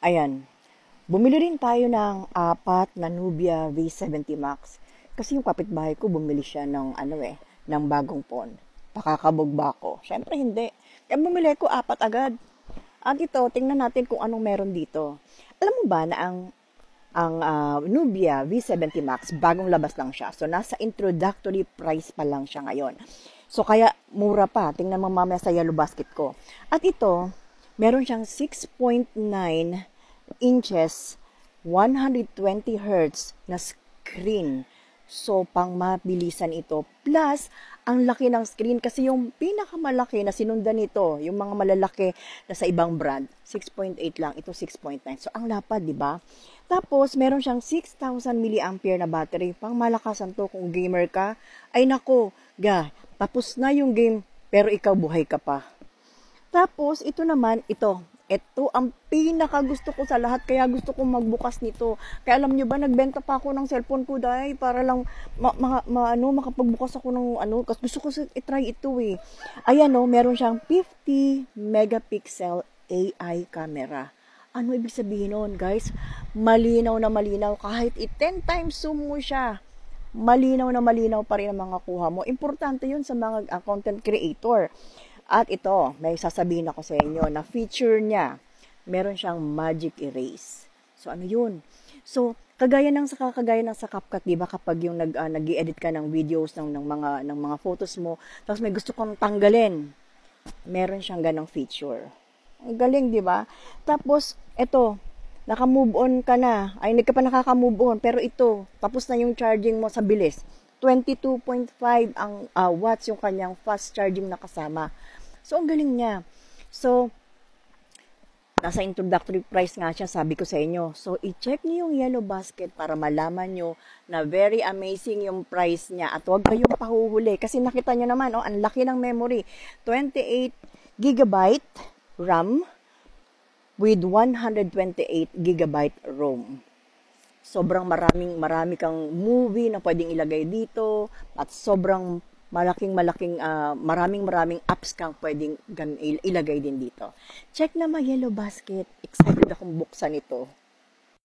Ayan. Bumili rin tayo ng apat na Nubia V70 Max. Kasi yung kapitbahay ko bumili siya ng ng bagong phone. Pakakabog ba ako? Syempre hindi. Kaya bumili ko apat agad. At ito, tingnan natin kung anong meron dito. Alam mo ba na ang Nubia V70 Max, bagong labas lang siya. So, nasa introductory price pa lang siya ngayon. So, kaya mura pa. Tingnan mo mamaya sa yellow basket ko. At ito, meron siyang 6.9 inches, 120 hertz na screen. So, pang mabilisan ito. Plus, ang laki ng screen kasi yung pinakamalaki na sinundan nito, yung mga malalaki na sa ibang brand, 6.8 lang, ito 6.9. So, ang lapad, di ba? Tapos, meron siyang 6,000 mAh na battery. Pang malakasan to kung gamer ka. Ay nako, tapos na yung game, pero ikaw buhay ka pa. Tapos, ito naman, ito ang pinaka gusto ko sa lahat, kaya gusto kong magbukas nito. Kaya alam nyo ba, nagbenta pa ako ng cellphone ko dahil para lang makapagbukas ako ng kasi gusto ko i-try ito eh. Ayan meron siyang 50 megapixel AI camera. Ano ibig sabihin nun, guys? Malinaw na malinaw. Kahit 10 times zoom mo siya, malinaw na malinaw pa rin ang mga kuha mo. Importante yun sa mga content creator. At ito, may sasabihin ako sa inyo na feature niya, meron siyang magic erase. So, ano yun? So, kagaya ng sa CapCut, di ba kapag yung nag-i-edit ka ng videos ng mga photos mo, tapos may gusto kang tanggalin, meron siyang ganong feature. Ang galing, di ba? Tapos, ito, naka-move on ka na. Ay, hindi ka pa nakaka-move on, pero ito, tapos na yung charging mo sa bilis. 22.5 ang watts yung kanyang fast charging na kasama. So, ang galing niya. So, nasa introductory price nga siya, sabi ko sa inyo. So, i-check niyo yung yellow basket para malaman niyo na very amazing yung price niya. At huwag kayong pahuhuli. Kasi nakita niyo naman, ang laki ng memory. 28 gigabyte RAM with 128 gigabyte ROM. Sobrang marami kang movie na pwedeng ilagay dito at sobrang maraming apps kang pwedeng ilagay din dito. Check na my yellow basket. Excited akong buksan ito.